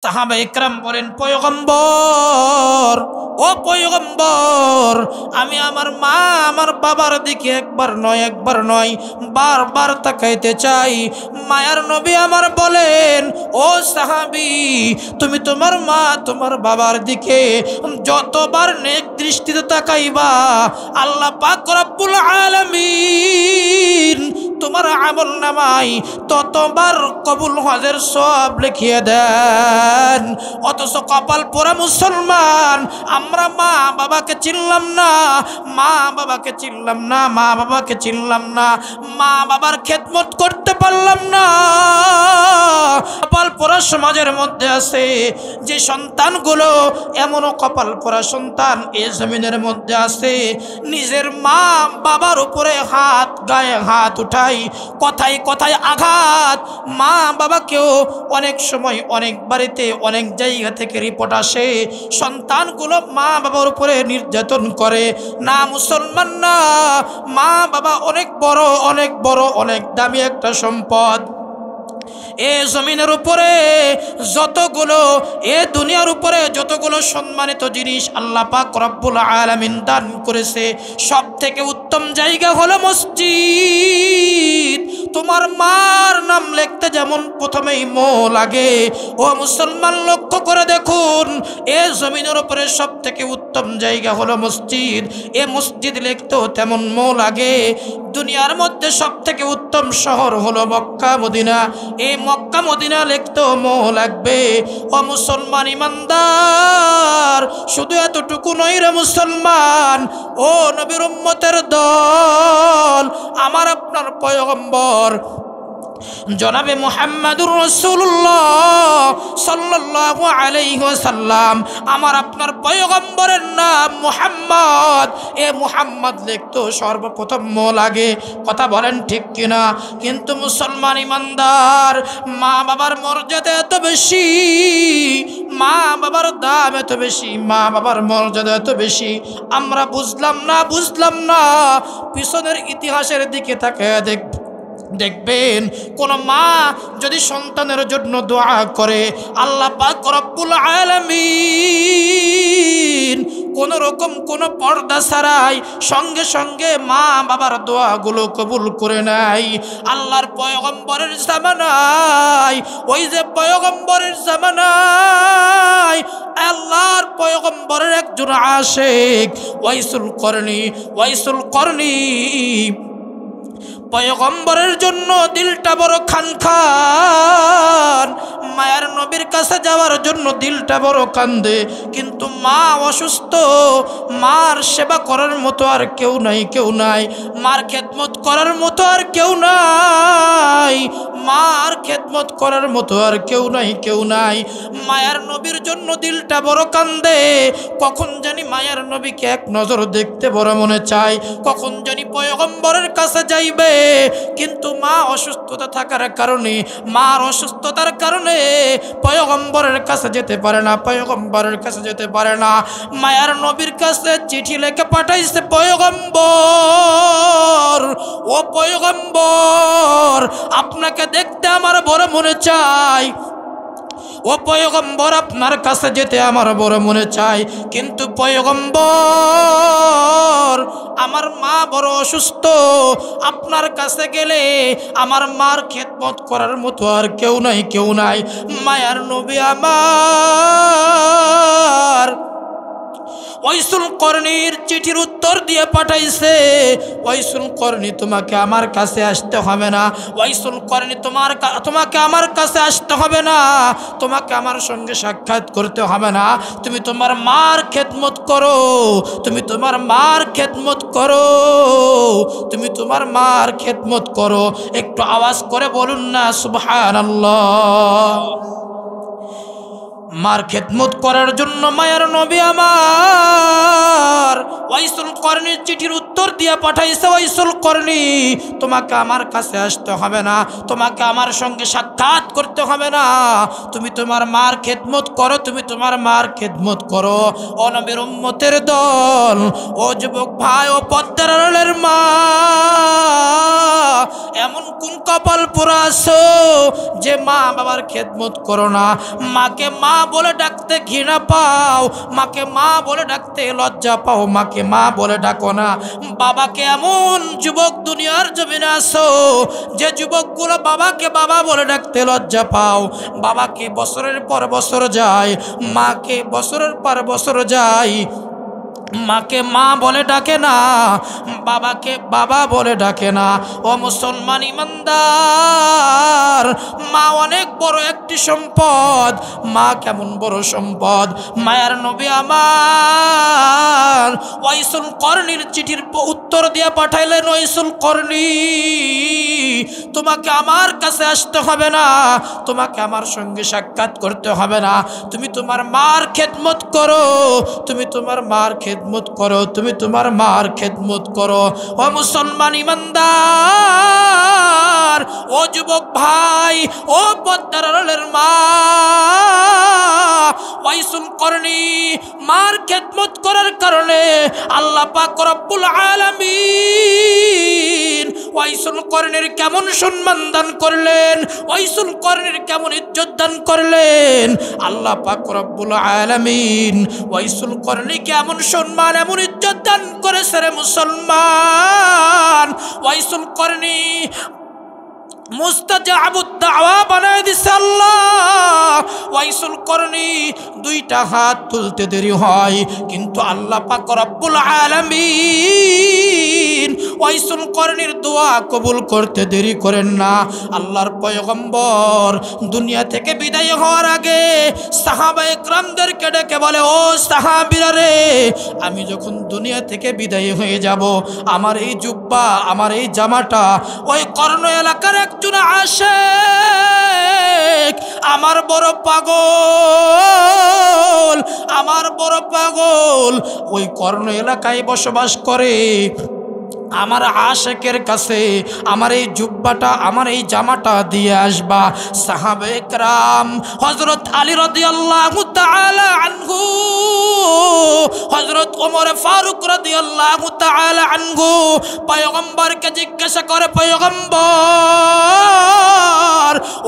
সাহাবা ইকরাম বলেন, পয়গম্বর, ও পয়গম্বর, আমি আমার মা আমার বাবার দিকে একবার নয় বারবার তাকাইতে চাই। মায়ার নবী আমার বলেন, ও সাহাবী, তুমি তোমার মা তোমার বাবার দিকে যতবার নেক দৃষ্টিতে তাকাইবা, আল্লাহ পাক রব্বুল আলামিন তোমার আমল নামাই ততবার কবুল হজের সওয়াব লিখিয়ে দেন। অথচ কপাল পোড়া মুসলমান আমরা মা বাবাকে চিনলাম না, মা বাবাকে চিনলাম না, মা বাবাকে চিনলাম না, মা বাবার খেদমত করতে পারলাম না। কপাল পোড়া সমাজের মধ্যে আছে যে সন্তানগুলো, এমনও কপাল পোড়া সন্তান এ জমিনের মধ্যে আছে, নিজের মা বাবার উপরে হাত, গায়ে হাত উঠাই, কথায় কথায় আঘাত। মা বাবাকেও অনেক সময় অনেক বাড়িতে অনেক জায়গা থেকে রিপোর্ট আসে, সন্তানগুলো মা বাবার উপরে নির্যাতন করে। না মুসলমান না, মা বাবা অনেক বড় অনেক দামি একটা সম্পদ। এ জমিনের উপরে যতগুলো, এ দুনিয়ার উপরে যতগুলো সম্মানিত জিনিস আল্লাহ পাক রব্বুল আলামিন দান করেছে, সব থেকে উত্তম জায়গা হলো মসজিদ। তোমার মার নাম লিখতে যেমন প্রথমেই মো লাগে, ও মুসলমান লক্ষ্য করে দেখুন, এ জমিনের উপরে সব থেকে উত্তম জায়গা হলো মসজিদ। এ মসজিদ লিখতেও তেমন মো লাগে। দুনিয়ার মধ্যে সব থেকে উত্তম শহর হলো মক্কা মদিনা। এই মক্কা মদিনা লিখতেও মো লাগবে। ও মুসলমান ইমানদার, শুধু এতটুকু নয় রে মুসলমান, ও নবীর উম্মতের দল, আমার আপনার পয়গম্বর জনাবে মুহাম্মাদুর রাসূলুল্লাহ সাল্লাল্লাহু আলাইহি ওয়াসাল্লাম, আমার আপনার পয়গম্বরের নাম মুহাম্মদ। এ মুহাম্মদ লিখতো সর্বপ্রথম মো লাগে। কথা বলেন ঠিক কিনা? কিন্তু মুসলমান ইমানদার, মা বাবার মর্যাদা এত বেশি, মা বাবার দাম এত বেশি, মা বাবার মর্যাদা এত বেশি, আমরা বুঝলাম না। পিছনের ইতিহাসের দিকে তাকিয়ে দেখবেন, কোন মা যদি সন্তানের জন্য দোয়া করে, আল্লাহ পাক রব্বুল আলামিন কোন রকম কোন পর্দা ছাড়াই সঙ্গে সঙ্গে মা বাবার দোয়াগুলো কবুল করে নেয়। আল্লাহর পয়গম্বরের জামানায়, ওই যে পয়গম্বরের জামানায় আল্লাহর পয়গম্বরের একজন আশিক ওয়াইসুল করনি পয়গম্বরের জন্য দিলটা বড় খান, মায়ের নবীর কাছে যাওয়ার জন্য দিলটা বড় কান্দে। কিন্তু মা অসুস্থ, মার সেবা করার মতো আর কেউ নাই, মার খেদমত করার মতো আর কেউ নাই, মার খেদমত করার মতো আর কেউ নাই। মায়ের নবীর জন্য দিলটা বড় কান্দে। কখন জানি মায়ের নবীকে এক নজর দেখতে বড় মনে চায়, কখন জানি পয়গম্বরের কাছে যাইবে, কিন্তু মা অসুস্থতা থাকার কারণে, মার অসুস্থতার কারণে পয়গম্বরের কাছে যেতে পারে না। মায়ার নবীর কাছে চিঠি লিখে পাঠাইছে পয়গম্বর, ও পয়গম্বর, আপনাকে দেখতে আমার বড় মনে চায়, ও পয়গম্বর, আপনার কাছে যেতে আমার বড় মনে চায়, কিন্তু পয়গম্বর, আমার মা বড় অসুস্থ, আপনার কাছে গেলে আমার মার খেদমত করার মতো আর কেউ নাই। মায়ার নবী আমার ওয়াইসুল করনির চিঠির উত্তর দিয়ে পাঠাইছে, ওয়াইসুল করনি, তোমাকে আমার কাছে আসতে হবে না, ওয়াইসুল করনি, তোমাকে আমার কাছে আসতে হবে না, তোমাকে আমার সঙ্গে সাক্ষাৎ করতে হবে না, তুমি তোমার মার খেদমত করো, তুমি তোমার মার খেদমত করো। একটু আওয়াজ করে বলুন না সুবহানাল্লাহ। মার খেদমত করার জন্য মায়ার নবী আমার ওয়াইসুল করনির চিঠির উত্তর দিয়া পাঠাইছে। ওয়াইসুল করনি, তোমাকে আমার কাছে আসতে হবে না, তোমাকে আমার সঙ্গে সাক্ষাৎ করতে হবে না, তুমি তোমার মার খেদমত করো, তুমি তোমার মার খেদমত করো। ও নবীর উম্মতের দল, ও যুবক ভাই, ও পদ্মার আড়ালের মা, এমন কোন কপাল পোড়া আছো যে মা বাবার খেদমত করো না? মাকে মা বলে ডাকতে ঘৃণা পাও, মাকে মা বলে ডাকতে লজ্জা পাও, মাকে মা বলে ডাকো না। বাবাকে এমন যুবক দুনিয়ার জমিনে আছো যে যুবকগুলো বাবাকে বাবা বলে ডাকতে লজ্জা পাও। বাবাকে বছরের পর বছর যায়, মাকে বছরের পর বছর যায়, মাকে মা বলে ডাকে না, বাবাকে বাবা বলে ডাকে না। ও মুসলমান ইমানদার, মা অনেক বড় একটি সম্পদ। মা কেমন বড় সম্পদ! মায়ার নবী আমার ওয়াইসুল করনির চিঠির উত্তর দিয়ে পাঠাইলেন, ওয়াইসুল করনি, তোমাকে আমার কাছে আসতে হবে না, তোমাকে আমার সঙ্গে সাক্ষাৎ করতে হবে না, তুমি তোমার মার খেদমত করো, তুমি তোমার মার খেদমত করো, তুমি তোমার মার খেদমত করো। ও মুসলমান ইমানদার, ও যুবক ভাই, ও পদ্মার আড়ালের মা, ওয়াইসুল করনি মার খেদমত করার কারণে আল্লাহ পাক রব্বুল আলামিন ওয়াইসুল করনির কেমন সম্মান দান করলেন, ওয়াইসুল করনির কেমন ইজ্জত দান করলেন। আল্লাহ পাক রব্বুল আলামিন ওয়াইসুল করনিকে এমন সম্মান, এমন ইজ্জত দান করেছে রে মুসলমান। ওয়াইসুল করনি মুস্তাজাবুদ দাওয়া বানায় দিছে আল্লাহ। ওয়াইসুল করনি দুইটা হাত তুলতে দেরি হয়, কিন্তু আল্লাহ পাক রব্বুল আলামিন ওয়াইসুল করনির দোয়া কবুল করতে দেরি করেন না। আল্লাহর পয়গম্বর দুনিয়া থেকে বিদায় হওয়ার আগে সাহাবায়ে কেরামদেরকে ডেকে বলে, ও সাহাবীরা রে, আমি যখন দুনিয়া থেকে বিদায় হয়ে যাব, আমার এই জুব্বা, আমার এই জামাটা ওই কর্ণ এলাকার একজন আশিক, আমার বড় পাগল, আমার বড় পাগল ওই কর্ণ এলাকায় বসবাস করে, আমার আশিকের কাছে আমার এই জুব্বাটা, আমার এই জামাটা দিয়ে আসবা। সাহাবায়ে কেরাম হযরত আলী রাদিয়াল্লাহু তাআলা আনহু, হযরত ওমর ফারুক রাদিয়াল্লাহু তাআলা আনহু পয়গম্বরকে জিজ্ঞাসা করে, পয়গম্বর,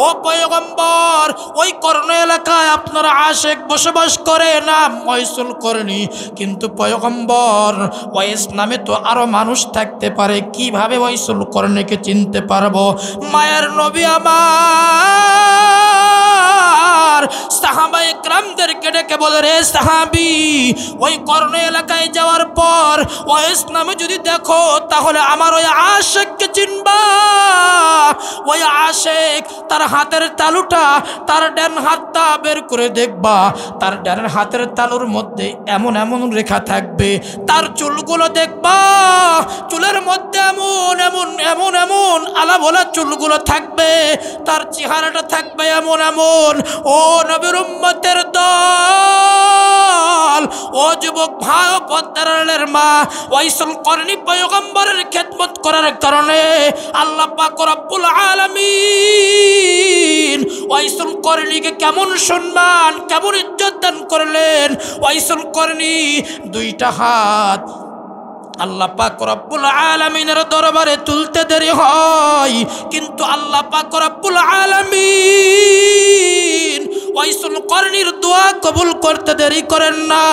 ও পয়গম্বর, ওই কর্ণ এলাকায় আপনার আশিক বসবাস করে, নাম ওয়াইসুল করনি, কিন্তু পয়গম্বর ওয়াইস নামে তো আরো মানুষ থাকতে পারে, কিভাবে ওয়াইসুল করনিকে চিনতে পারবো? মায়ের নবী আমার সাহাবায়ে কেরামদেরকে ডেকে বলে, রে সাহাবী, ওই কর্ণ এলাকায় যাওয়ার পর ওয়াইস নামে যদি দেখো, তাহলে আমার ওই আশিককে চিনবা। ওই আশিক, তার হাতের তালুটা, তার ডান হাতটা বের করে দেখবা, তার ডান হাতের তালুর মধ্যে এমন এমন রেখা থাকবে, তার চুলগুলো দেখবা, চুলের মধ্যে এমন এমন এমন এমন আলাভোলা চুলগুলো থাকবে, তার চেহারাটা থাকবে এমন এমন। ও নবীর উম্মতের দল, ও যুবক ভাই, ও পদ্মার আড়ালের মা, ওয়াইসুল করনি পয়গম্বরের খেদমত করার কারণে আল্লাহ পাক রব্বুল আলামিন ওয়াইসুল করনিকে কেমন সম্মান, কেমন ইজ্জত দান করলেন। ওয়াইসুল করনি দুইটা হাত আল্লাহ পাক রব্বুল আলামিনের দরবারে তুলতে দেরি হয়, কিন্তু আল্লাহ পাক রব্বুল আলামিন ওয়াইসুল করনির দোয়া কবুল করতে দেরি করেন না।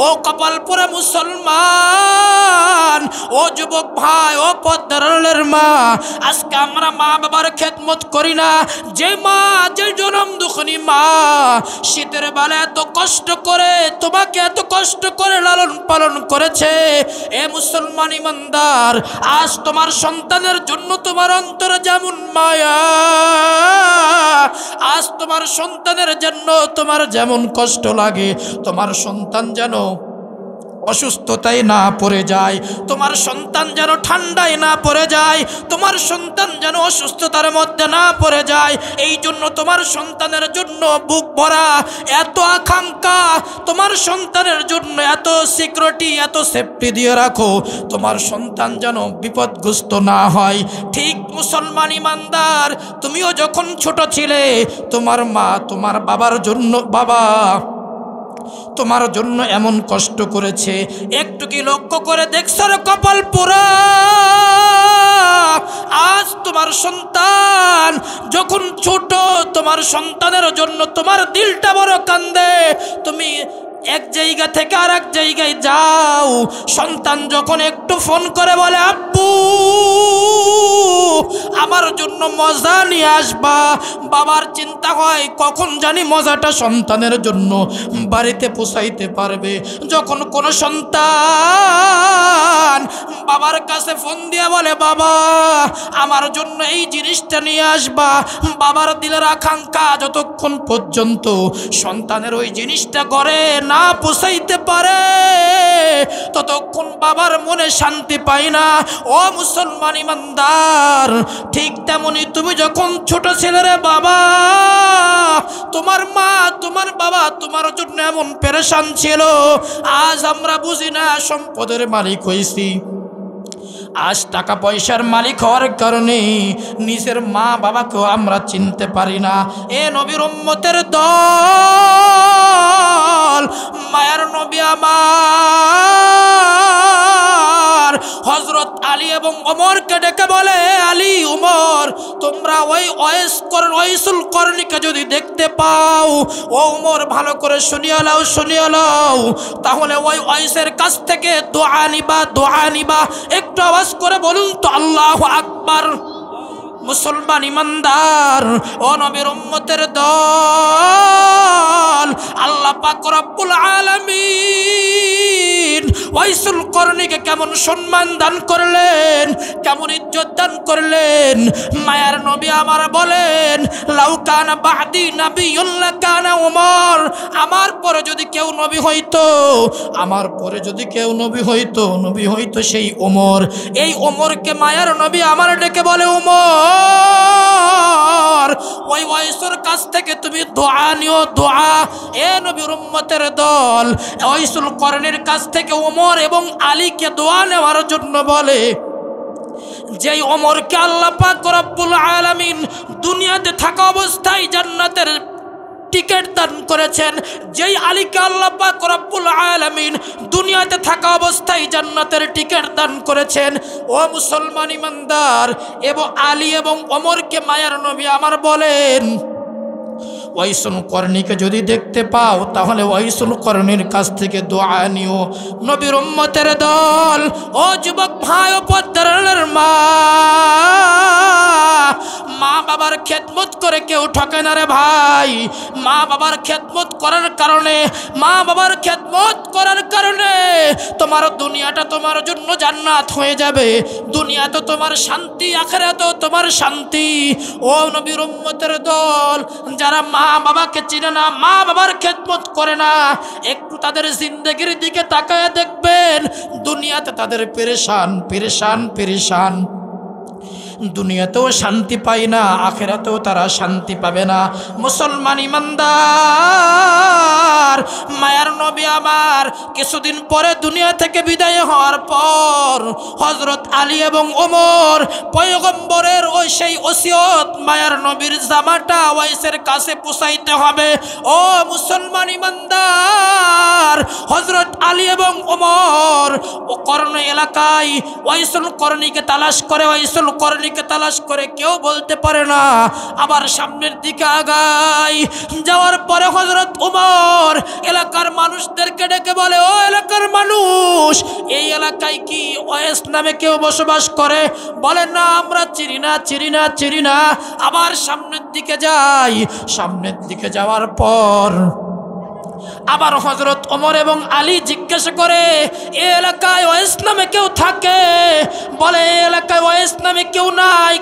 ও কপাল পোড়া মুসলমান, ও যুবক ভাই, ও পদ্মার আড়ালের মা, আজকে আমরা মা বাবার খেদমত করি না। যে মা, যে জনম দুঃখী মা শীতের বেলা এত কষ্ট করে, তোমাকে এত কষ্ট করে লালন পালন করেছে, এ মুসলমান ইমানদার, আজ তোমার সন্তানের জন্য তোমার অন্তরে যেমন মায়া, আজ তোমার সন্তানের জন্য তোমার যেমন কষ্ট লাগে, তোমার সন্তান যেন অসুস্থতায় না পড়ে যায়, তোমার সন্তান যেন ঠান্ডায় না পড়ে যায়, তোমার সন্তান যেন অসুস্থতার মধ্যে না পড়ে যায়। এই জন্য তোমার সন্তানের জন্য বুক ভরা এত আকাঙ্ক্ষা, তোমার সন্তানের জন্য এত সিকিউরিটি, এত সেফটি দিয়ে রাখো, তোমার সন্তান যেন বিপদগ্রস্ত না হয়। ঠিক মুসলমান ইমানদার, তুমিও যখন ছোট ছিলে, তোমার মা তোমার বাবার জন্য, বাবা তোমার জন্য এমন কষ্ট করেছে, একটু কি লক্ষ্য করে দেখছো রে কপাল পোড়া? আজ তোমার সন্তান যখন ছোট, তোমার সন্তানের জন্য তোমার দিলটা বড় কান্দে। তুমি এক জায়গা থেকে আর এক জায়গায় যাও, সন্তান যখন একটু ফোন করে বলে আব্বু আমার জন্য মজা নিয়ে আসবা, বাবার চিন্তা হয় কখন জানি মজাটা সন্তানের জন্য বাড়িতে পৌঁছাইতে পারবে। যখন কোনো সন্তান বাবার কাছে ফোন দিয়ে বলে বাবা আমার জন্য এই জিনিসটা নিয়ে আসবা, বাবার দিলের আকাঙ্ক্ষা যতক্ষণ পর্যন্ত সন্তানের ওই জিনিসটা করে না পৌঁছাইতে পারে, ততক্ষণ বাবার মনে শান্তি পায় না। ও মুসলমান ইমানদার, ঠিক তেমনি তুমি যখন ছোট ছেলেরে বাবা, তোমার মা তোমার বাবা তোমার জন্য এমন পেরেশান ছিল। আজ আমরা বুঝি না সম্পদের মালিক হয়েছি, আজ টাকা পয়সার মালিক হওয়ার কারণে নিজের মা বাবাকেও আমরা চিনতে পারি না। এ নবীর উম্মতের দল, মায়ার নবী আমার হযরত আলী এবং ওমরকে ডেকে বলে আলী ওমর, তোমরা ওই ওয়াইসুল করনীকে যদি দেখতে পাও, ও ওমর ভালো করে শুনিয়ে নাও, তাহলে ওই ওয়াইসের কাছ থেকে দোয়া নিবা। একটু আওয়াজ করে বলুন তো আল্লাহু আকবার। মুসলমান ইমানদার, ও নবীর উম্মতের দল, আল্লাহ পাক রব্বুল আলামিন ওয়াইসুল করনীকে কেমন সম্মান দান করলেন, কেমন ইজ্জত দান করলেন। মায়ার নবী আমার বলেন লাউ কানা বাদি নাবিয়্যুন লাকানা ওমর, আমার পরে যদি কেউ নবী হইতো, আমার পরে যদি কেউ নবী হইতো সেই ওমর। এই ওমরকে মায়ার নবী আমার ডেকে বলে ওমর ওই ওয়াইসুর কাছ থেকে তুমি দোয়া নিও, দোয়া। এ নবীর উম্মতের দল, ওয়াইসুল করনীর কাছ থেকে ওমর এবং আলীকে দোয়া নেওয়ার জন্য বলে। যেই ওমরকে আল্লাহ পাক রব্বুল আলামিন দুনিয়াতে থাকা অবস্থায় জান্নাতের টিকিট দান করেছেন, যেই আলীকে আল্লাহ পাক রব্বুল আলামিন দুনিয়াতে থাকা অবস্থায় জান্নাতের টিকিট দান করেছেন। ও মুসলমান ইমানদার, এবং আলী এবং ওমরকে মায়ার নবী আমার বলেন ওয়াইসুল করনীকে যদি দেখতে পাও, তাহলে ওয়াইসুল করনীর কাছ থেকে দোয়া নিও। নবীর উম্মতের দল, ও যুবক ভাই ও পদ্মার মা বাবার খেদমত করে কেউ ঠকে না রে ভাই। মা বাবার খেদমত করার কারণে তোমার দুনিয়াটা তোমার জন্য জান্নাত হয়ে যাবে। দুনিয়া তো তোমার শান্তি, আখিরাতেও তোমার শান্তি। ও নবীর উম্মতের দল, যারা মা বাবাকে চিনে না, মা বাবার খেদমত করে না, একটু তাদের জিন্দেগির দিকে তাকায় দেখবেন, দুনিয়াতে তাদের পেরেশান। দুনিয়াতেও শান্তি পায় না, আখিরাতেও তারা শান্তি পাবে না। মুসলমান ইমানদার, মায়ার নবী আমার কিছুদিন পরে দুনিয়া থেকে বিদায় হওয়ার পর হযরত আলী এবং ওমর পয়গম্বরের ওই সেই ওসিয়ত, মায়ার নবীর জামাটা ওয়াইসের কাছে পৌঁছাইতে হবে। ও মুসলমান ইমানদার, হযরত আলী এবং ওমর ও করণ এলাকায় ওয়াইসুল করণীকে তালাশ করে কেউ বলতে পারে না। আবার সামনের দিকে আগায় যাওয়ার পরে হযরত ওমর এলাকার মানুষদেরকে ডেকে বলে, ও এলাকার মানুষ, এই এলাকায় কি ওয়াইস নামে কেউ বসবাস করে? বলে না, আমরা চিনি না। আবার সামনের দিকে যাওয়ার পর আবার হযরত ওমর এবং আলী জিজ্ঞাসা করে, এই এলাকায় ওয়াইস নামে কেউ থাকে? বলে এই এলাকায় ওয়াইস নামে কেউ নাই,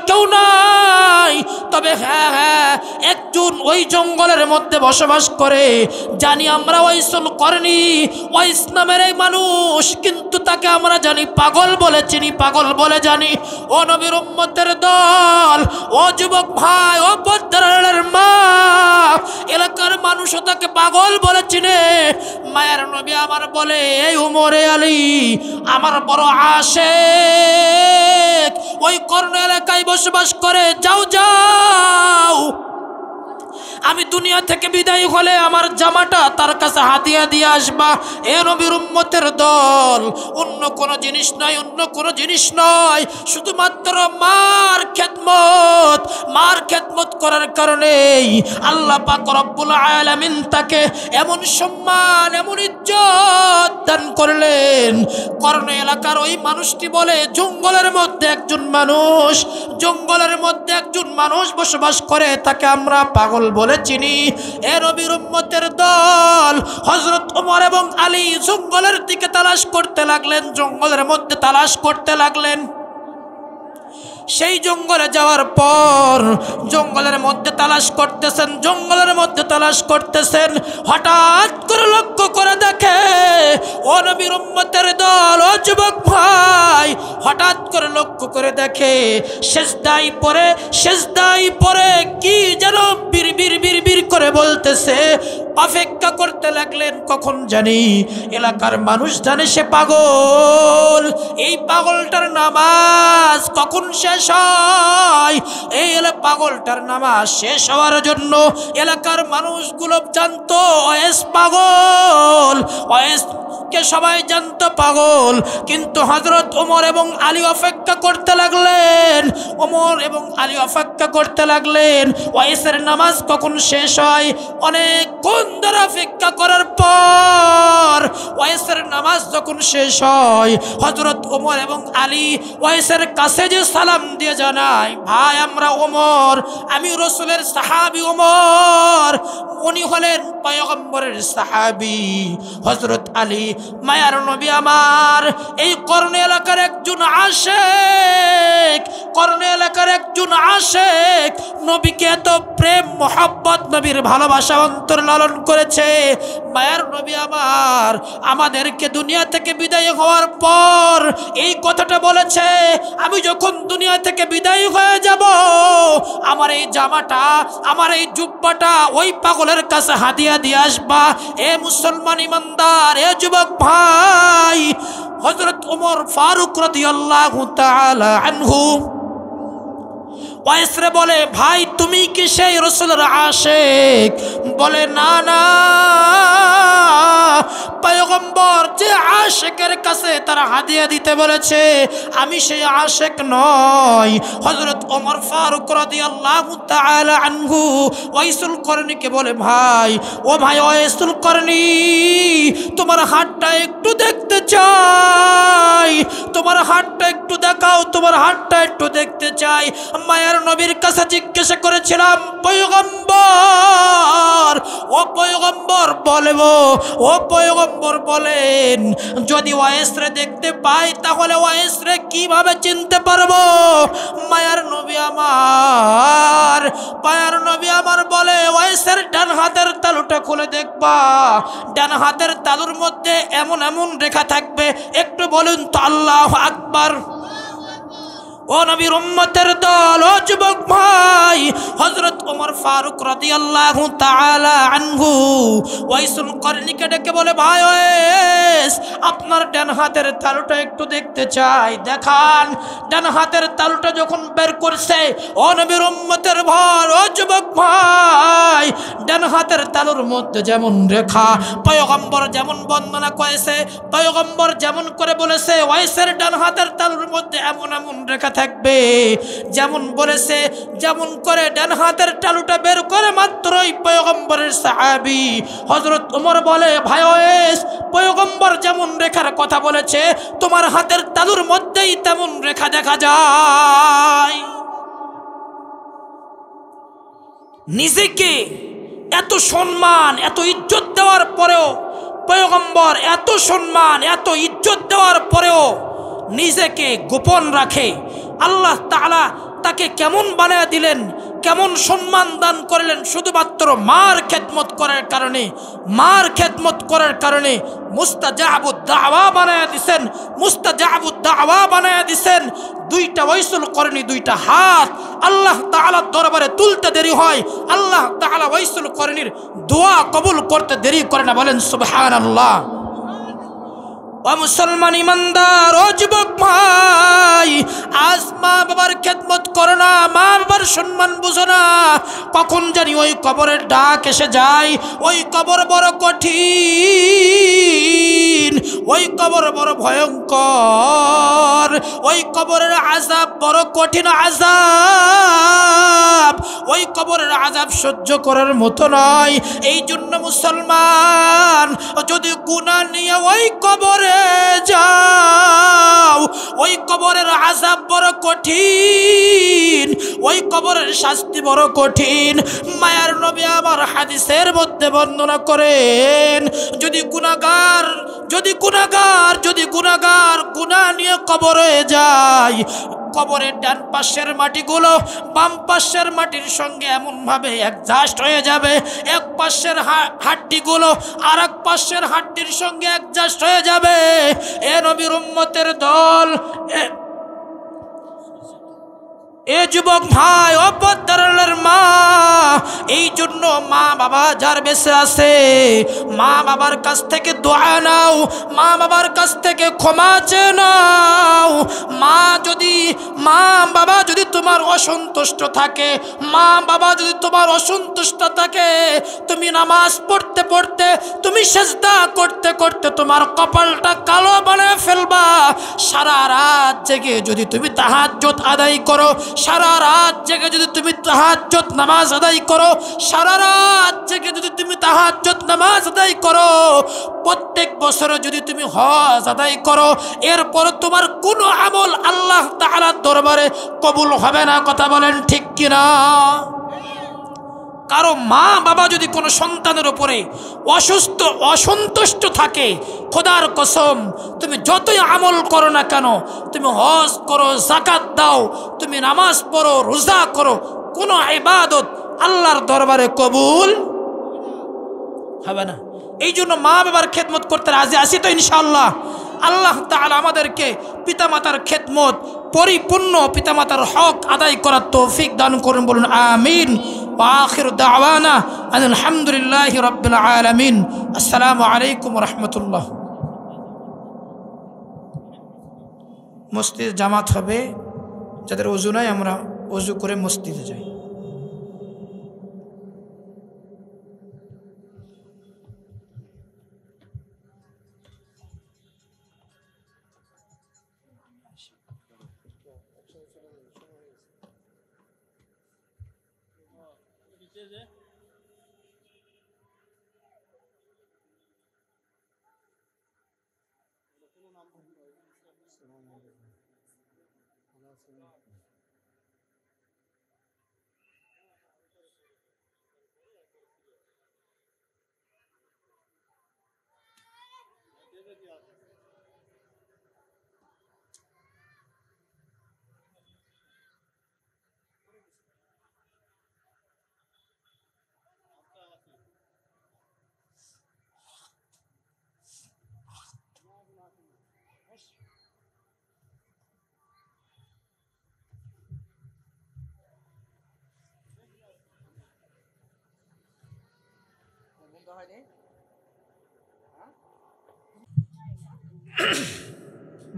তবে হ্যাঁ একটু একজন ওই জঙ্গলের মধ্যে বসবাস করে। জানি আমরা ওয়াইসুল করনি, ওয়াইস নামের এই মানুষ, কিন্তু তাকে আমরা জানি পাগল বলে চিনি, পাগল বলে জানি। ও নবীর উম্মতের দল, ও যুবক ভাই, ও পদ্মার মা, এলাকার মানুষও তাকে পাগল বলে চিনে। মায়ের নবী আমার বলে, এই উমরে আলী আমার বড় আশেক, ওই কর্ণ এলাকায় বসবাস করে। যাও যাও, আমি দুনিয়া থেকে বিদায় হলে আমার জামাটা তার কাছে হাতিয়া দিয়ে আসবা। এ নবীর উম্মতের দল, অন্য কোনো জিনিস নয়, অন্য কোনো জিনিস নয়, শুধুমাত্র মার খেদমত করার কারণেই আল্লাহ পাক রব্বুল আলামিন তাকে এমন সম্মান, এমন ইজ্জত দান করলেন। কর্ণ এলাকার ওই মানুষটি বলে, জঙ্গলের মধ্যে একজন মানুষ বসবাস করে, তাকে আমরা পাগল বলে চিনি। এ নবীর উম্মতের দল, হযরত ওমর এবং আলী জঙ্গলের দিকে তালাশ করতে লাগলেন, জঙ্গলের মধ্যে তালাশ করতে লাগলেন। সেই জঙ্গলে যাওয়ার পর জঙ্গলের মধ্যে তালাশ করতেছেন, হঠাৎ করে লক্ষ্য করে দেখে, ও নবীর উম্মতের দল, ও যুবক ভাই, হঠাৎ করে লক্ষ্য করে দেখে সেজদায় পড়ে কি যেন বিড় করে বলতেছে। অপেক্ষা করতে লাগলেন, কখন জানি এলাকার মানুষ জানে সে পাগল, এই পাগলটার নামাজ কখন শেষ হয়। এই পাগলটার নামাজ শেষ হওয়ার জন্য এলাকার মানুষগুলো জানতো ওয়েস পাগল, ওয়েসকে সবাই জানতো পাগল। কিন্তু হযরত ওমর এবং আলী অপেক্ষা করতে লাগলেন, ওয়েসের নামাজ কখন শেষ হয়। অনেকক্ষণ ধরে অপেক্ষা করার পর ওয়েসের নামাজ যখন শেষ হয়, হযরত ওমর এবং আলী ওয়েসের কাছে যে সালাম দিয়ে জানায়, ভাই আমরা ওমর, আমি রাসূলের সাহাবী ওমর, উনি হলেন পয়গম্বরের সাহাবী হযরত আলী। মায়ার নবী আমার এই কর্ণ এলাকার একজন আশেক, নবীকে এত প্রেম মোহাব্বত, নবীর ভালোবাসা অন্তর লালন করেছে। মায়ার নবী আমার আমাদেরকে দুনিয়া থেকে বিদায় হওয়ার পর এই কথাটা বলেছে, আমি যখন দুনিয়া থেকে বিদায় হয়ে যাব, আমার এই জামাটা, আমার এই জুব্বাটা ওই পাগলের কাছে হাদিয়া দিয়ে আসবা। এ মুসলমান ইমানদার, এ যুবক ভাই, হযরত ওমর ফারুক রাদিয়াল্লাহু তাআলা আনহু ওয়াইসরে বলে, ভাই তুমি কি সেই রাসূলের আশিক? বলে, না না, পয়গম্বর যে আশিকের কাছে তারা হাদিয়া দিতে বলেছে আমি সেই আশিক নই। হযরত ওমর ফারুক রাদিয়াল্লাহু তাআলা আনহু ওয়াইসুল করনীকে বলে, ভাই ওয়াইসুল করনী, তোমার হাতটা একটু দেখতে চাই, তোমার হাতটা একটু দেখাও, তোমার হাতটা একটু দেখতে চাই। মায়ের নবীর কাছে জিজ্ঞাসা করেছিলাম, পয়গম্বর, ও পয়গম্বর বলেন, যদি ওয়াইসরে দেখতে পাই তাহলে ওয়াইসরে কিভাবে চিনতে পারবো? মায়ের নবী আমার বলে, ওয়াইসের ডান হাতের তালুটা খুলে দেখবা, ডান হাতের তালুর মধ্যে এমন এমন রেখা থাকবে, একটু বলুন তো আল্লাহু আকবার। ও নবীর উম্মতের দল, ও যুবক ভাই, হযরত ওমর ফারুক রাদিয়াল্লাহু তাআলা আনহু ওয়াইসুল করনীকে ডেকে বলে, ভাই ওয়াইস, আপনার ডান হাতের তালুটা একটু দেখতে চাই, দেখান। ডান হাতের তালুটা যখন বের করছে, ও নবীর উম্মতের ভর, ও যুবক ভাই, ডান হাতের তালুর মধ্যে যেমন রেখা, পয়গম্বর যেমন বর্ণনা করেছে, পয়গম্বর যেমন করে বলেছে, ওয়াইসের ডান হাতের তালুর মধ্যে এমন এমন রেখা থাকবে, যেমন বলেছে, যেমন করে ডান হাতের তালুটা বের করে মাত্রই পয়গম্বরের সাহাবী হযরত ওমর বলে, ভাই ওয়াইস, পয়গম্বর যেমন রেখার কথা বলেছে, তোমার হাতের তালুর মধ্যেই তেমন রেখা দেখা যায়। নিজেকে এত সম্মান, এত ইজ্জত দেওয়ার পরেও, পয়গম্বর এত সম্মান, এত ইজ্জত দেওয়ার পরেও নিজেকে গোপন রাখে। আল্লাহ তাআলা তাকে কেমন বানায় দিলেন, কেমন সম্মান দান করলেন শুধুমাত্র মার খেদমত করার কারণে, মার খেদমত করার কারণে মুস্তাজাবুদ দাওয়া বানায়া দিছেন, মুস্তাজাবুদ দাওয়া বানায়া দিছেন। দুইটা ওয়াইসুল করনি, দুইটা হাত আল্লাহ তাআলার দরবারে তুলতে দেরি হয়, আল্লাহ তাআলা ওয়াইসুল করনির দোয়া কবুল করতে দেরি করে না, বলেন সুবহানাল্লাহ। ও মুসলমান ইমানদার, ও যুবক ভাই, আজ মা বাবার খেদমত করো না, মা বাবার সম্মান বুঝো না, কখন জানি ওই কবরের ডাক এসে যায়। ওই কবর বড় কঠিন, ওই কবর বড় ভয়ঙ্কর, ওই কবরের আযাব বড় কঠিন আযাব, ওই কবরের আযাব সহ্য করার মতো নয়। এই জন্য মুসলমান, যদি গুনাহ নিয়ে ওই কবরে যাও, ওই কবরের আযাব বড় কঠিন, ওই কবরের শাস্তি বড় কঠিন। মায়ার নবী আমার হাদিসের মধ্যে বর্ণনা করেন, যদি গুনাহগার গুনাহ নিয়ে কবরে যায়, কবরের ডান পাশের মাটিগুলো বাম পাশের মাটির সঙ্গে এমন ভাবে অ্যাডজাস্ট হয়ে যাবে, এক পাশের হাড্ডিগুলো আর এক পাশের হাড্ডির সঙ্গে অ্যাডজাস্ট হয়ে যাবে। এ নবীর উম্মতের দল, এ যুবক ভাই, অপরদারের মা, এই জন্য মা বাবা যার বেঁচে আছে, মা বাবার কাছ থেকে দোয়া নাও, মা বাবার কাছ থেকে ক্ষমা চেয়ে নাও। মা বাবা যদি তোমার অসন্তুষ্ট থাকে, মা বাবা যদি তোমার অসন্তুষ্ট থাকে, তুমি নামাজ পড়তে পড়তে, তুমি সিজদা করতে করতে তোমার কপালটা কালো বানিয়ে ফেলবা। সারা রাত জেগে যদি তুমি তাহাজ্জুদ আদায় করো, সারা রাত জেগে যদি তুমি তাহাজ্জুদ নামাজ আদায় করো, সারা রাত জেগে যদি তুমি তাহাজ্জুদ নামাজ আদায় করো, প্রত্যেক বছরে যদি তুমি হজ আদায় করো, এরপর তোমার কোনো আমল আল্লাহ তাআলার দরবারে কবুল হবে না। কথা বলেন ঠিক কিনা? কারো মা বাবা যদি কোনো সন্তানের উপরে অসন্তুষ্ট থাকে, খোদার কসম, তুমি যতই আমল করো না কেন, তুমি হজ করো, যাকাত দাও, তুমি নামাজ পড়ো, রোজা করো, কোনো ইবাদত আল্লাহর দরবারে কবুল হবে না। এই জন্য মা বাবার খেদমত করতে রাজি আছি তো ইনশাআল্লাহ। আল্লাহ তাআলা আমাদেরকে পিতামাতার খেদমত, পরিপূর্ণ পিতামাতার হক আদায় করার তৌফিক দান করুন, বলুন আমিন। ওয়া আখিরু দাওয়ানা আলহামদুলিল্লাহি রাব্বিল আলামিন। আসসালামু আলাইকুম ওয়া রাহমাতুল্লাহ। মসজিদে জামাত হবে, যাদের ওযু নাই আমরা ওযু করে মসজিদে যাই।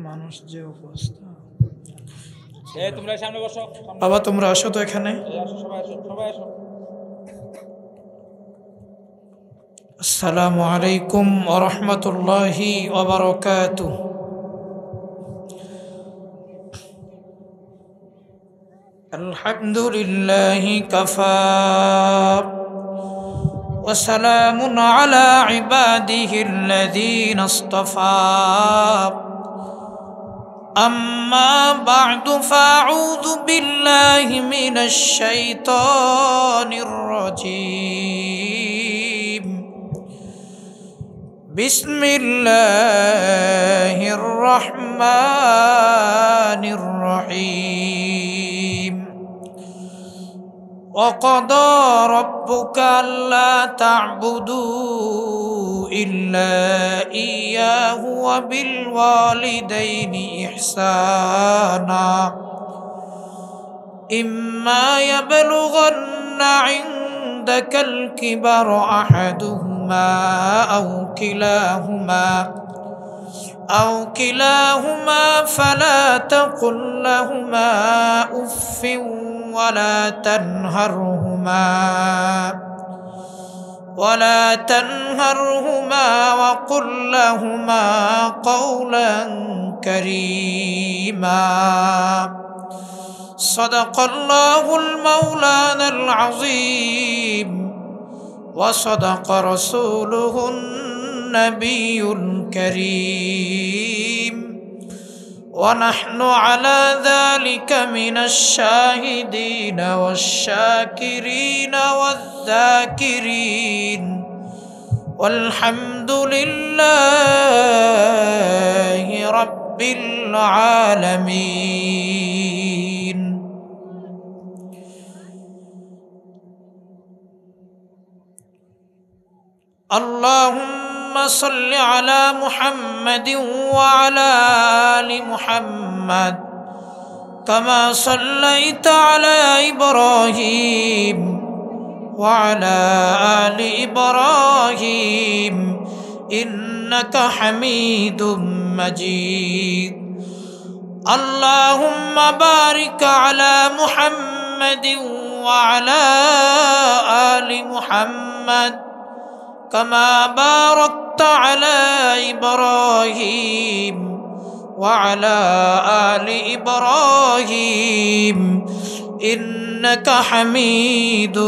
মানুষ যে অবস্থা। তোমরা সামনে বসো, বাবা তোমরা আসো তো এখানে। আসসালামু আলাইকুম ওয়া রাহমাতুল্লাহি ওয়া বারাকাতুহু। আলহামদুলিল্লাহি কাফা ওয়া সালামুন আলা ইবাদিহিল্লাযীনা ইসতাফা। أما بعد فأعوذ بالله من الشيطان الرجيم. بسم الله الرحمن الرحيم. وقضى ربك ألا تعبدوا إلا إياه وبالوالدين إحسانا إما يبلغن عندك الكبر أحدهما أو كلاهما فلا تقل لهما أف ولا تنهرهما وقل لهما قولا كريما صدق الله المولانا العظيم وصدق رسوله النبي الكريم ونحن على ذلك من الشاهدين والشاكرين والذاكرين والحمد لله رب العالمين اللهم صل على محمد وعلى آل محمد كما صليت على إبراهيم وعلى آل إبراهيم إنك حميد مجيد اللهم بارك على محمد وعلى آل محمد كما باركت على إبراهيم وعلى آل إبراهيم إنك حميد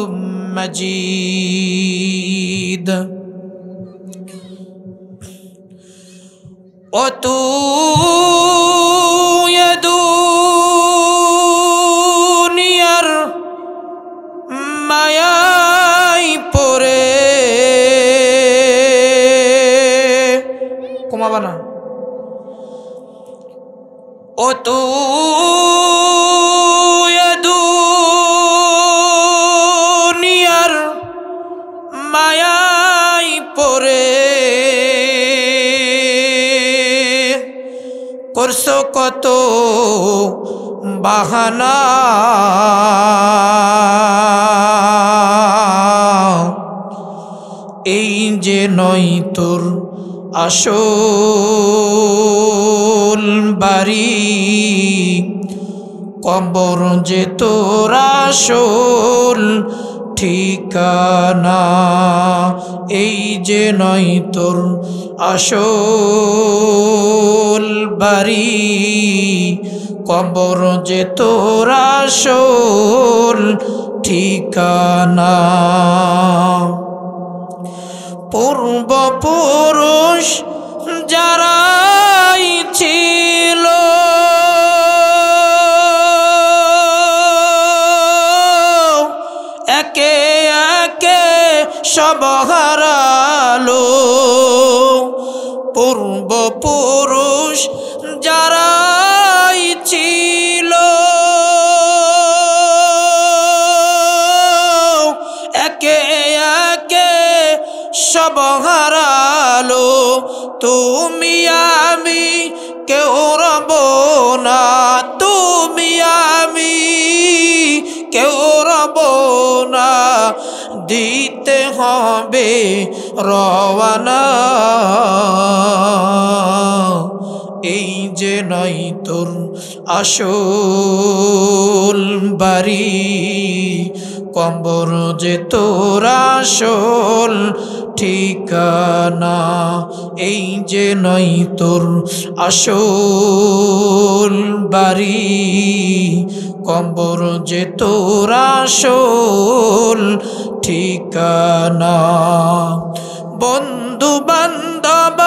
مجيد দুনিয়ার মায়ায় পড়ে কমাবা না ও দুনিয়ার মায়ায় পড়ে করছো কত বাহানা এই যে নয় তোর আসল বাড়ি কবর যে তোর আসল ঠিকানা এই যে নয় তোর আসল বাড়ি কবর যে তোর আসল ঠিকানা পূর্বপুরুষ যারাই ছিল একে একে সব হারালো পূর্বপুরুষ যারাই ছিল একে একে সব হারালো তুমি আমি কেউ রব না তুমি আমি কেউ রব না দিতে হবে রওয়ানা এই যে নয় তোর আসল বাড়ি কবর যে তোর আসল ঠিকানা এই যে নয় তোর আসল বাড়ি কবর যে তোর আসল ঠিকানা বন্ধু বান্ধব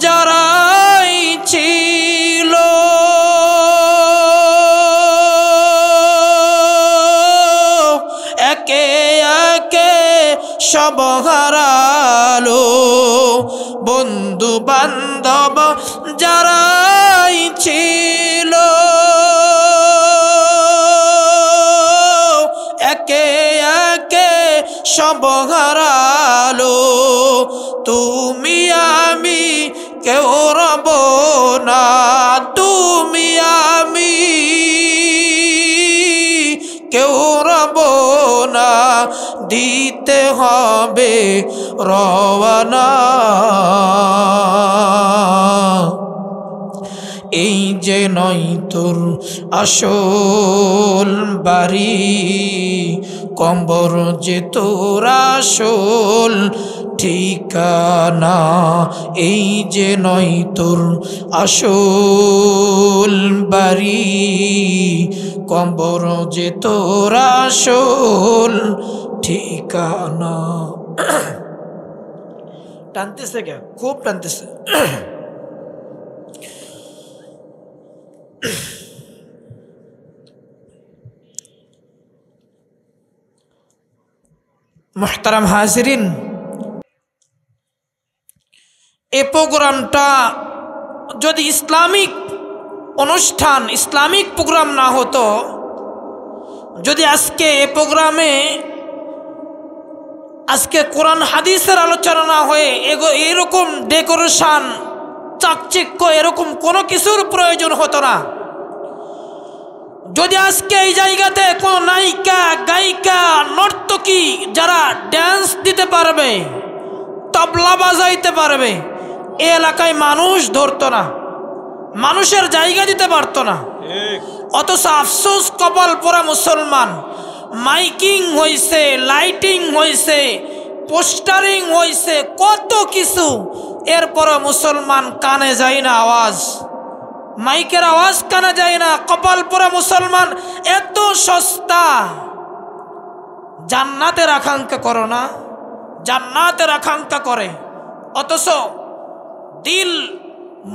যারাই ছিল একে একে সব হারালো বন্ধু বান্ধব যারাই ছিল একে সব হারালো, তুমি আমি কেউ রব না, তুমি আমি কেউ রব না, দিতে হবে রওয়ানা। এই যে নয় তোর আসল বাড়ি, কবর যে তোর আসল ঠিকানা। এই যে নয় তোর আসল বাড়ি, কবর যে তোর আসল ঠিকানা। টানতেছে কে? খুব টানতেছে। মুহতারাম হাজিরিন, এই প্রোগ্রামটা যদি ইসলামিক অনুষ্ঠান, ইসলামিক প্রোগ্রাম না হতো, যদি আজকে এই প্রোগ্রামে আজকে কোরআন হাদিসের আলোচনা না হয়ে এরকম ডেকোরেশন, চাকচিক্য, এরকম কোনো কিছুর প্রয়োজন হতো না। যদি আজকে এই জায়গাতে কোনো নায়িকা, গায়িকা, নর্তকী যারা ড্যান্স দিতে পারবে, তবলা বাজাইতে পারবে, এই এলাকায় মানুষ ধরতো না, মানুষের জায়গা দিতে পারতো না। অথচ আফসোস, কপাল পোড়া মুসলমান, মাইকিং হয়েছে, লাইটিং হয়েছে, পোস্টারিং হয়েছে, কত কিছু, এরপরে মুসলমান কানে যায় না আওয়াজ, মাইকের আওয়াজ কানে যায় না। কপাল পোড়া মুসলমান, এত সস্তা। জান্নাতের আকাঙ্ক্ষা করো না, জান্নাতের আকাঙ্ক্ষা করে, অথচ দিল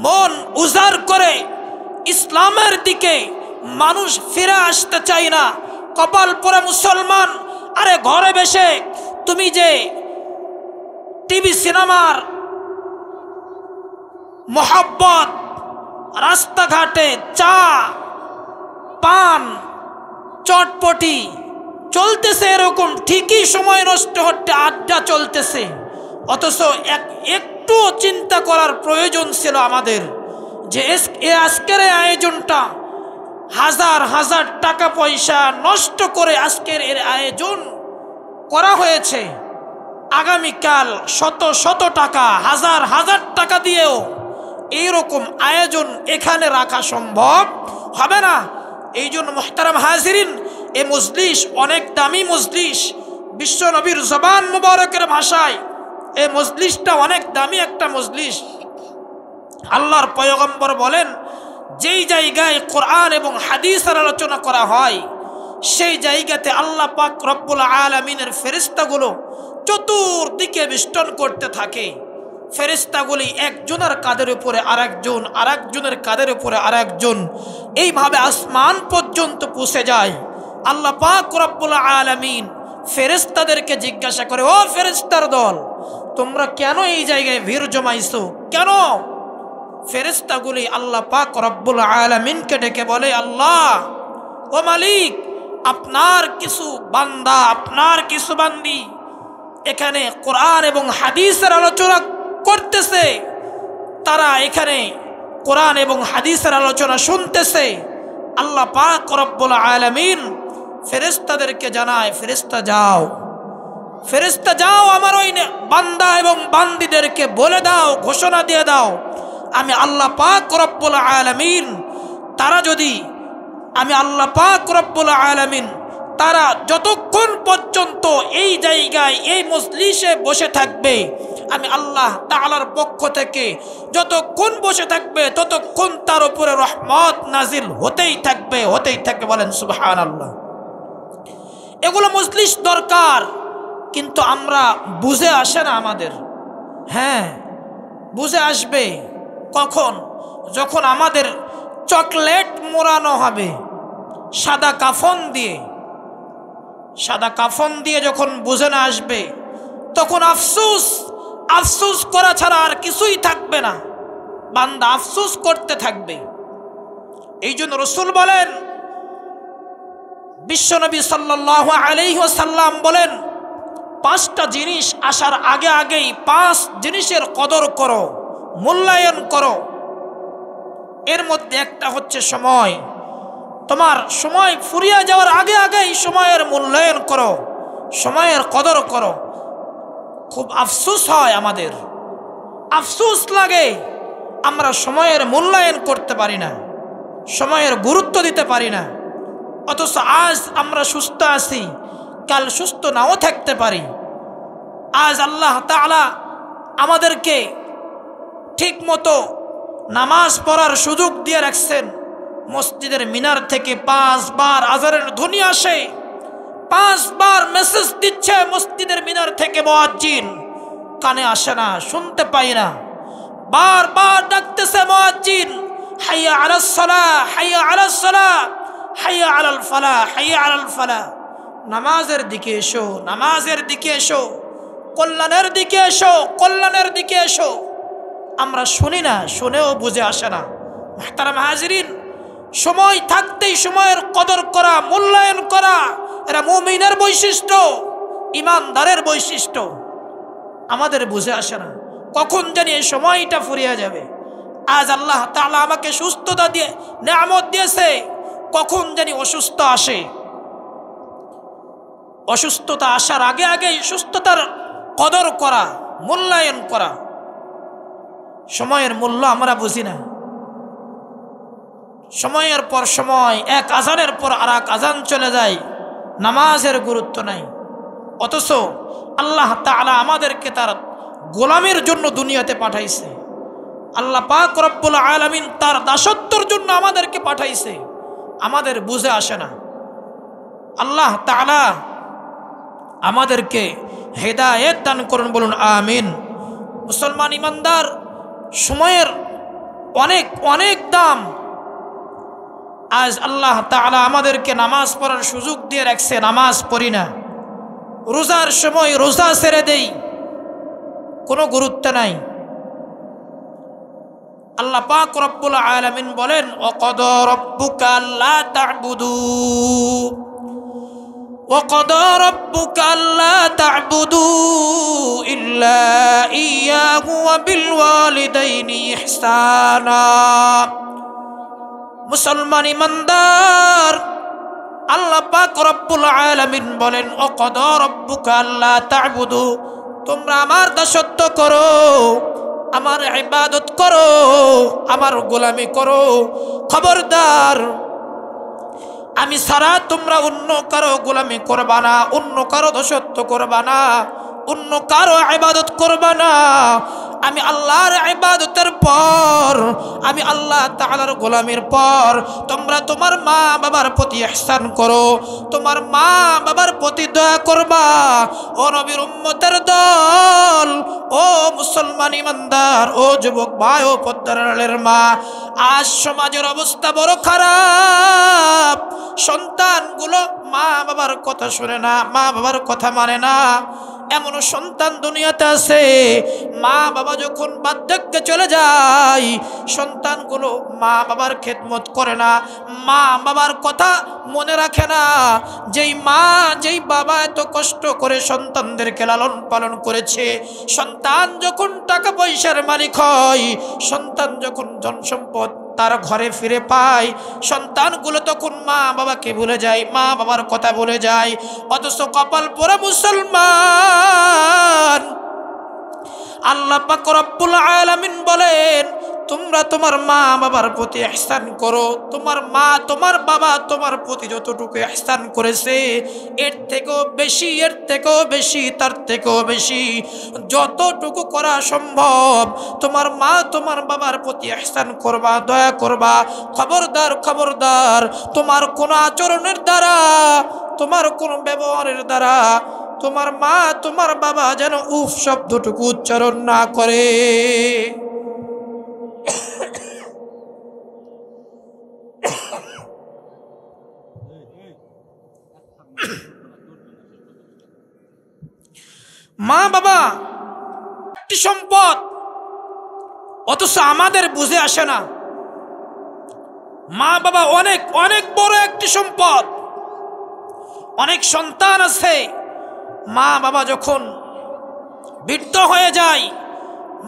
মন উজাড় করে ইসলামের দিকে মানুষ ফিরে আসতে চায় না। কপাল পোড়া মুসলমান, আরে ঘরে বসে তুমি যে টিভি সিনেমার মোহাব্বত, রাস্তাঘাটে চা পান চটপটি চলতেছে, এরকম ঠিকই সময় নষ্ট হচ্ছে, আড্ডা চলতেছে, অথচ একটু চিন্তা করার প্রয়োজন ছিল আমাদের যে আজকের এই আয়োজনটা হাজার হাজার টাকা পয়সা নষ্ট করে আজকের এর আয়োজন করা হয়েছে। আগামীকাল শত শত টাকা, হাজার হাজার টাকা দিয়েও এইরকম আয়োজন এখানে রাখা সম্ভব হবে না। এই জন্য মুহতারাম হাজিরিন, এই মজলিস অনেক দামি মজলিস। বিশ্ব নবীর জবান মুবারকের ভাষায় এই মজলিসটা অনেক দামি একটা মজলিস। আল্লাহর পয়গম্বর বলেন, যেই জায়গায় কোরআন এবং হাদিসের আলোচনা করা হয়, সেই জায়গাতে আল্লাহ পাক রব্বুল আলামিনের ফেরেশতাগুলো চতুর্দিকে বেষ্টন করতে থাকে। ফেরেশতাগুলি একজনের কাঁধের উপরে আরেকজন, আরেকজনের কাঁধের উপরে আরেকজন, এইভাবে আসমান পর্যন্ত পৌঁছে যায়। আল্লাহ পাক রব্বুল আলামিন ফেরেশতাদেরকে জিজ্ঞাসা করে, ও ফেরেশতার দল, তোমরা কেন এই জায়গায় ভিড় জমাইছো, কেন? ফেরেশতাগুলি আল্লাহ পাক রব্বুল আলামিনকে ডেকে বলে, আল্লাহ, ও মালিক, আপনার কিছু বান্দা, আপনার কিছু বান্দি এখানে কোরআন এবং হাদিসের আলোচনা করতেছে, তারা এখানে কোরআন এবং হাদিসের আলোচনা শুনতেছে। আল্লাহ পাক রব্বুল আলামিন ফেরেশতাদেরকে জানায়, ফেরেশতা যাও, ফেরেশতা যাও, আমার ওই বান্দা এবং বান্দিদেরকে বলে দাও, ঘোষণা দিয়ে দাও, আমি আল্লাহ পাক রব্বুল আলামিন, তারা যদি, আমি আল্লাহ পাক রব্বুল আলামিন, তারা যতক্ষণ পর্যন্ত এই জায়গায় এই মজলিসে বসে থাকবে, আমি আল্লাহ তাআলার পক্ষ থেকে যতক্ষণ বসে থাকবে ততক্ষণ তার উপরে রহমত নাজিল হতেই থাকবে, হতেই থাকবে। বলেন সুবহানাল্লাহ। এগুলো মজলিস দরকার, কিন্তু আমরা বুঝে আসে না আমাদের। হ্যাঁ, বুঝে আসবে কখন? যখন আমাদের চকলেট মোড়ানো হবে সাদা কাফন দিয়ে, সাদা কাফন দিয়ে যখন বুঝে না আসবে, তখন আফসোস, আফসোস করা ছাড়া আর কিছুই থাকবে না, বান্দা আফসোস করতে থাকবে। এই জন্য রাসূল বলেন, বিশ্বনবী সাল্লাল্লাহু আলাইহি ওয়াসাল্লাম বলেন, পাঁচটা জিনিস আসার আগে আগেই পাঁচ জিনিসের কদর করো, মূল্যায়ন করো। এর মধ্যে একটা হচ্ছে সময়। তোমার সময় ফুরিয়ে যাওয়ার আগে আগেই সময়ের মূল্যায়ন করো, সময়ের কদর করো। খুব আফসোস হয়, আমাদের আফসোস লাগে, আমরা সময়ের মূল্যায়ন করতে পারি না, সময়ের গুরুত্ব দিতে পারি না। অথচ আজ আমরা সুস্থ আছি, কাল সুস্থ নাও থাকতে পারি। আজ আল্লাহ তাআলা আমাদেরকে ঠিক মতো নামাজ পড়ার সুযোগ দিয়ে রাখছেন। মসজিদের মিনার থেকে 5 বার আজানের ধ্বনি আসে, 5 বার মেসেজ দিচ্ছে মসজিদের মিনার থেকে মুয়াজ্জিন, কানে আসে না, শুনতে পাই না। বারবার ডাকতেছে মুয়াজ্জিন, হাইয়া আলাস সালাহ, হাইয়া আলাস সালাহ, হাইয়া আলাল ফালাহ, হাইয়া আলাল ফালাহ। নামাজের দিকে এসো, নামাজের দিকে এসো, কল্যাণের দিকে এসো, কল্যাণের দিকে এসো। আমরা শুনি না, শুনেও বুঝে আসে না। মুহতারাম হাজিরিন, সময় থাকতেই সময়ের কদর করা, মূল্যায়ন করা, এরা মুমিনের বৈশিষ্ট্য, ইমানদারের বৈশিষ্ট্য। আমাদের বুঝে আসে না, কখন জানি এই সময়টা ফুরিয়ে যাবে। আজ আল্লাহ তাআলা আমাকে সুস্থতা দিয়ে নিয়ামত দিয়েছে, কখন জানি অসুস্থ আসে। অসুস্থতা আসার আগে আগেই সুস্থতার কদর করা, মূল্যায়ন করা। সময়ের মূল্য আমরা বুঝি না। সময়ের পর সময়, এক আজানের পর আর এক আজান চলে যায়, নামাজের গুরুত্ব নাই। অথচ আল্লাহ তাআলা আমাদেরকে তার গোলামের জন্য দুনিয়াতে পাঠাইছে। আল্লাহ পাক রব্বুল আলামিন তার দাসত্বের জন্য আমাদেরকে পাঠাইছে, আমাদের বুঝে আসে না। আল্লাহ তাআলা আমাদেরকে হেদায়েত দান করুন, বলুন আমিন। মুসলমান ইমানদার, সময়ের অনেক অনেক দাম। আজ আল্লাহ তাআলা আমাদেরকে নামাজ পড়ার সুযোগ দিয়ে রাখছে, নামাজ পড়ি না। রোজার সময় রোজা ছেড়ে দেই, কোনো গুরুত্ব নাই। আল্লাহ পাক রব্বুল আলামিন বলেন, ওয়াকাদা রাব্বুকা আল্লা তা'বুদু ওয়াকাদা রাব্বুকা আল্লা তা'বুদু ইল্লা ইয়্যাহু ওয়া বিল ওয়ালিদাইনি ইহসানা। মুসলমান ইমানদার, আল্লাহ পাক রব্বুল আলামিন বলেন, ওয়াকাদা রাব্বুকা আল্লা তা'বুদু, তোমরা আমার দাসত্ব করো, আমার ইবাদত করো, আমার গোলামি করো। খবরদার, আমি ছাড়া তোমরা অন্য কারো গোলামি করবা না, অন্য কারো দাসত্ব করবা না, অন্য কারো ইবাদত করবা না। আমি আল্লাহর ইবাদতের পর, আমি আল্লাহ তাআলার গোলামির পর তোমরা তোমার মা বাবার প্রতি ইহসান করো, তোমার মা বাবার প্রতি দয়া করবা। ও নবীর উম্মতের দল, ও মুসলমান ইমানদার, ও যুবক ভাই, ও পর্দার আড়ালের মা, আজ সমাজের অবস্থা বড় খারাপ। সন্তানগুলো মা বাবার কথা শুনে না, মা বাবার কথা মানে না। এমন সন্তান দুনিয়াতে আছে, মা বাবা যখন বার্ধক্যে চলে যায়, সন্তানগুলো মা বাবার খেদমত করে না, মা বাবার কথা মনে রাখে না। যেই মা, যেই বাবা এত কষ্ট করে সন্তানদেরকে লালন পালন করেছে, সন্তান যখন টাকা পয়সার মালিক হয়, সন্তান যখন ধন সম্পদ তার ঘরে ফিরে পায়, সন্তানগুলো তখন মা বাবাকে ভুলে যায়, মা বাবার কথা ভুলে যায়। অথচ কপাল পোড়া মুসলমান, আল্লাহ পাক রব্বুল আলামিন বলেন, তোমরা তোমার মা বাবার প্রতি ইহসান করো। তোমার মা, তোমার বাবা তোমার প্রতি যতটুকু ইহসান করেছে, এর থেকেও বেশি, এর থেকেও বেশি, তার থেকেও বেশি, যতটুকু করা সম্ভব তোমার মা তোমার বাবার প্রতি ইহসান করবা, দয়া করবা। খবরদার, খবরদার, তোমার কোনো আচরণের দ্বারা, তোমার কোনো ব্যবহারের দ্বারা তোমার মা তোমার বাবা যেন উফ শব্দটুকু উচ্চারণ না করে। মা বাবা একটি সম্পদ, অথচ আমাদের বুঝে আসে না। মা বাবা অনেক অনেক বড় একটি সম্পদ। অনেক সন্তান আছে, মা বাবা যখন বৃদ্ধ হয়ে যায়,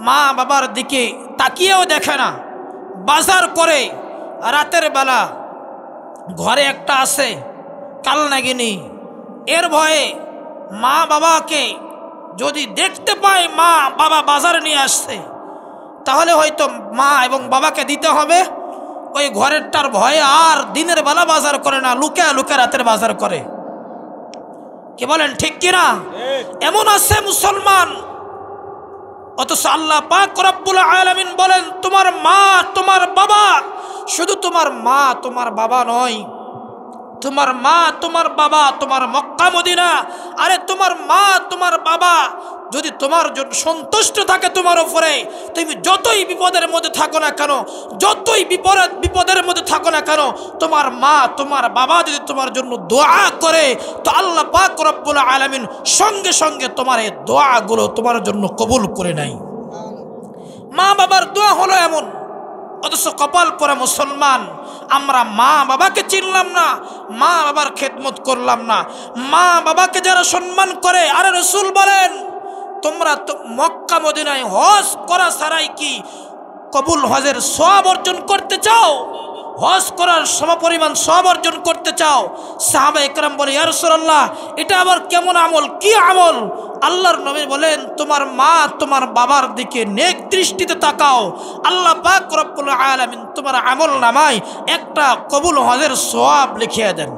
মা বাবার দিকে তাকিয়েও দেখে না, বাজার করে রাতের বেলা, ঘরে একটা আছে কালনাগিনী, এর ভয়ে মা বাবাকে যদি দেখতে পায় মা বাবা বাজার নিয়ে আসছে, তাহলে হয়তো মা এবং বাবাকে দিতে হবে, ওই ঘরেরটার ভয়ে আর দিনের বেলা বাজার করে না, লুকে লুকে রাতের বাজার করে। কি বলেন ঠিক কিনা? এমন আছে মুসলমান, অথচ আল্লাহ পাক রব্বুল আলামিন বলেন তোমার মা তোমার বাবা, শুধু তোমার মা তোমার বাবা নয়, তোমার মা তোমার বাবা তোমার মক্কা মদিনা, আরে তোমার মা তোমার বাবা যদি তোমার জন্য সন্তুষ্ট থাকে তোমার উপরে, তুমি যতই বিপদের মধ্যে থাকো না কেন, যতই বিপদের মধ্যে থাকো না কেন, তোমার মা তোমার বাবা যদি তোমার জন্য দোয়া করে, তো আল্লাহ পাক রব্বুল আলামিন সঙ্গে সঙ্গে তোমার এই দোয়াগুলো তোমার জন্য কবুল করে নেয়। মা বাবার দোয়া হলো এমন, অথচ কপাল পরা মুসলমান আমরা মা বাবাকে চিনলাম না, মা বাবার খেদমত করলাম না। মা বাবাকে যারা সম্মান করে, আরে রাসূল বলেন তোমরা তো মক্কা মদিনায় হজ করা ছাড়াই কি কবুল হজের সওয়াব অর্জন করতে চাও? হজ করার সমপরিমাণ সওয়াব অর্জন করতে চাও? সাহাবায়ে কেরাম বলে ইয়া রাসূলুল্লাহ এটা আবার কেমন আমল, কি আমল? আল্লাহর নবী বলেন তোমার মা তোমার বাবার দিকে নেক দৃষ্টিতে তাকাও, আল্লাহ পাক রব্বুল আলামিন তোমার আমল নামায় একটা কবুল হজের সওয়াব লিখিয়ে দেন।